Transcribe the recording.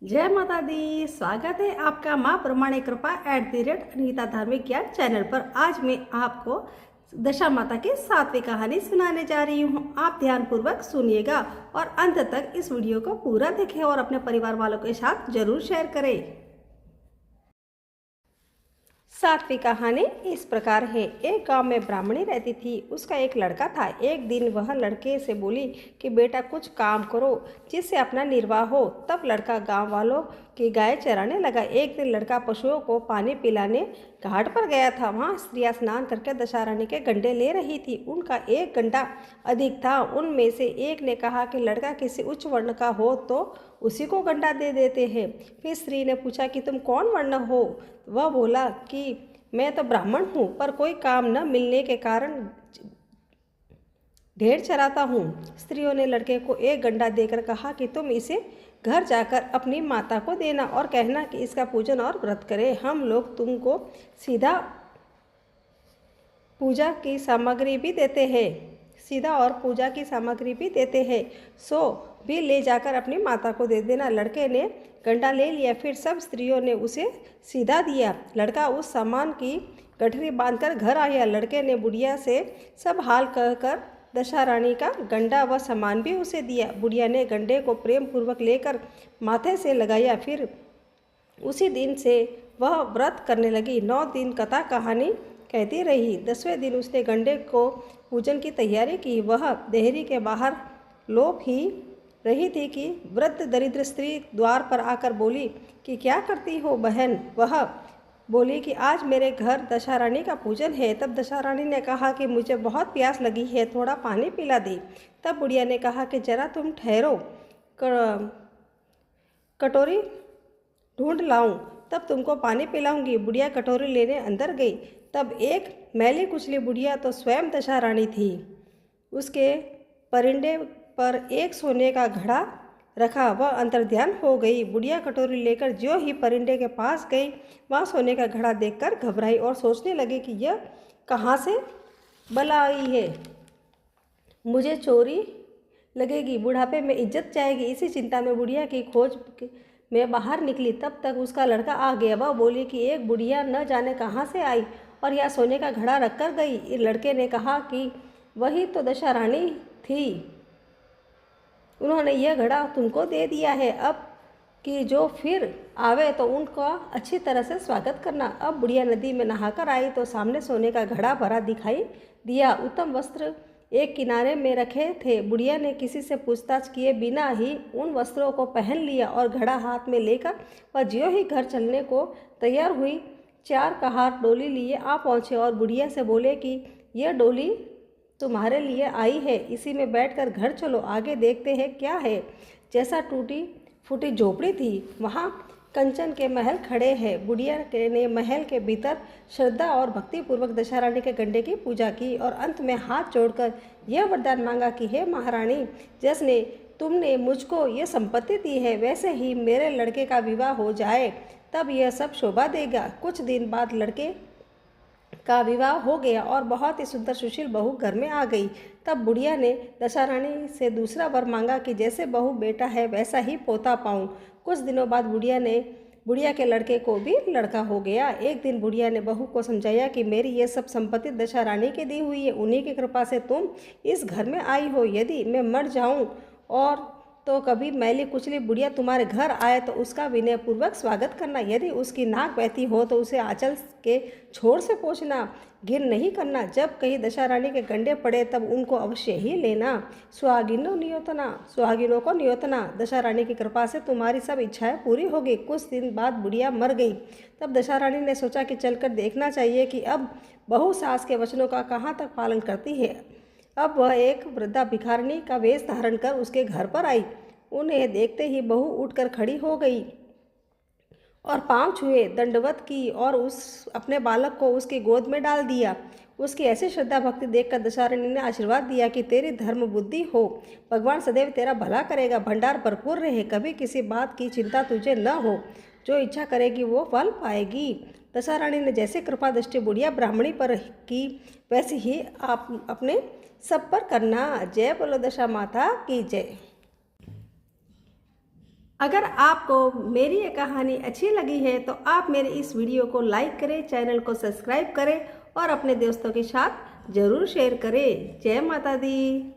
जय माता दी। स्वागत है आपका माँ प्रमाणिक कृपा @अनीता धार्मिक ज्ञान चैनल पर। आज मैं आपको दशा माता की 7वीं कहानी सुनाने जा रही हूँ। आप ध्यानपूर्वक सुनिएगा और अंत तक इस वीडियो को पूरा देखें और अपने परिवार वालों के साथ जरूर शेयर करें। 7वीं कहानी इस प्रकार है। एक गांव में ब्राह्मणी रहती थी। उसका एक लड़का था। एक दिन वह लड़के से बोली कि बेटा कुछ काम करो जिससे अपना निर्वाह हो। तब लड़का गांव वालों की गाय चराने लगा। एक दिन लड़का पशुओं को पानी पिलाने घाट पर गया था। वहाँ स्त्रियाँ स्नान करके दशारानी के गंडे ले रही थी। उनका एक गंडा अधिक था। उनमें से एक ने कहा कि लड़का किसी उच्च वर्ण का हो तो उसी को गंडा दे देते हैं। फिर स्त्री ने पूछा कि तुम कौन वर्ण हो? वह बोला कि मैं तो ब्राह्मण हूँ, पर कोई काम न मिलने के कारण ढेर चराता हूँ। स्त्रियों ने लड़के को एक गंडा देकर कहा कि तुम इसे घर जाकर अपनी माता को देना और कहना कि इसका पूजन और व्रत करे। हम लोग तुमको सीधा पूजा की सामग्री भी देते हैं सो भी ले जाकर अपनी माता को दे देना। लड़के ने गंडा ले लिया। फिर सब स्त्रियों ने उसे सीधा दिया। लड़का उस सामान की गठरी बांधकर घर आया। लड़के ने बुढ़िया से सब हाल कहकर दशारानी का गंडा व सामान भी उसे दिया। बुढ़िया ने गंडे को प्रेम पूर्वक लेकर माथे से लगाया। फिर उसी दिन से वह व्रत करने लगी। 9 दिन कथा कहानी कहती रही। 10वें दिन उसने गंडे को पूजन की तैयारी की। वह देहरी के बाहर लोप ही रही थी कि वृद्ध दरिद्र स्त्री द्वार पर आकर बोली कि क्या करती हो बहन? वह बोली कि आज मेरे घर दशारानी का पूजन है। तब दशारानी ने कहा कि मुझे बहुत प्यास लगी है, थोड़ा पानी पिला दे। तब बुढ़िया ने कहा कि जरा तुम ठहरो, कटोरी ढूंढ लाऊं, तब तुमको पानी पिलाऊंगी। बुढ़िया कटोरी लेने अंदर गई। तब एक मैली कुचली बुढ़िया तो स्वयं दशारानी थी। उसके परिंदे पर एक सोने का घड़ा रखा। वह अंतर्ध्यान हो गई। बुढ़िया कटोरी लेकर ज्यों ही परिंदे के पास गई, वहाँ सोने का घड़ा देखकर घबराई और सोचने लगी कि यह कहाँ से बला आई है, मुझे चोरी लगेगी, बुढ़ापे में इज्जत जाएगी। इसी चिंता में बुढ़िया की खोज में बाहर निकली। तब तक उसका लड़का आ गया। वह बोली कि एक बुढ़िया न जाने कहाँ से आई और यह सोने का घड़ा रख कर गई। लड़के ने कहा कि वही तो दशारानी थी, उन्होंने यह घड़ा तुमको दे दिया है। अब कि जो फिर आवे तो उनका अच्छी तरह से स्वागत करना। अब बुढ़िया नदी में नहाकर आई तो सामने सोने का घड़ा भरा दिखाई दिया। उत्तम वस्त्र एक किनारे में रखे थे। बुढ़िया ने किसी से पूछताछ किए बिना ही उन वस्त्रों को पहन लिया और घड़ा हाथ में लेकर वह ज्यों ही घर चलने को तैयार हुई, 4 कहार डोली लिए आ पहुँचे और बुढ़िया से बोले कि यह डोली तुम्हारे लिए आई है, इसी में बैठकर घर चलो, आगे देखते हैं क्या है। जैसा टूटी फूटी झोपड़ी थी वहाँ कंचन के महल खड़े हैं। बुढ़िया ने महल के भीतर श्रद्धा और भक्तिपूर्वक दशारानी के गंडे की पूजा की और अंत में हाथ जोड़कर यह वरदान मांगा कि हे महारानी, जैसे तुमने मुझको ये संपत्ति दी है वैसे ही मेरे लड़के का विवाह हो जाए, तब यह सब शोभा देगा। कुछ दिन बाद लड़के का विवाह हो गया और बहुत ही सुंदर सुशील बहू घर में आ गई। तब बुढ़िया ने दशारानी से दूसरा वर मांगा कि जैसे बहू बेटा है वैसा ही पोता पाऊं। कुछ दिनों बाद बुढ़िया के लड़के को भी लड़का हो गया। एक दिन बुढ़िया ने बहू को समझाया कि मेरी ये सब संपत्ति दशारानी की दी हुई है, उन्हीं की कृपा से तुम इस घर में आई हो। यदि मैं मर जाऊं और तो कभी मैली कुचली बुढ़िया तुम्हारे घर आए तो उसका विनयपूर्वक स्वागत करना। यदि उसकी नाक बहती हो तो उसे आंचल के छोर से पोंछना, घिन नहीं करना। जब कहीं दशारानी के गंडे पड़े तब उनको अवश्य ही लेना। सुहागिनों को नियोतना। दशारानी की कृपा से तुम्हारी सब इच्छाएं पूरी होगी। कुछ दिन बाद बुढ़िया मर गई। तब दशारानी ने सोचा कि चलकर देखना चाहिए कि अब बहू सास के वचनों का कहाँ तक पालन करती है। अब वह एक वृद्धा भिखारिनी का वेश धारण कर उसके घर पर आई। उन्हें देखते ही बहू उठकर खड़ी हो गई और पांव छुए, दंडवत की और अपने बालक को उसकी गोद में डाल दिया। उसकी ऐसी श्रद्धा भक्ति देखकर दशारानी ने आशीर्वाद दिया कि तेरी धर्म बुद्धि हो, भगवान सदैव तेरा भला करेगा, भंडार भरपूर रहे, कभी किसी बात की चिंता तुझे न हो, जो इच्छा करेगी वो फल पाएगी। दशारानी ने जैसे कृपा दृष्टि बुढ़िया ब्राह्मणी पर की वैसे ही आप अपने सब पर करना। जय बोलो दशा माता की जय। अगर आपको मेरी ये कहानी अच्छी लगी है तो आप मेरे इस वीडियो को लाइक करें, चैनल को सब्सक्राइब करें और अपने दोस्तों के साथ ज़रूर शेयर करें। जय माता दी।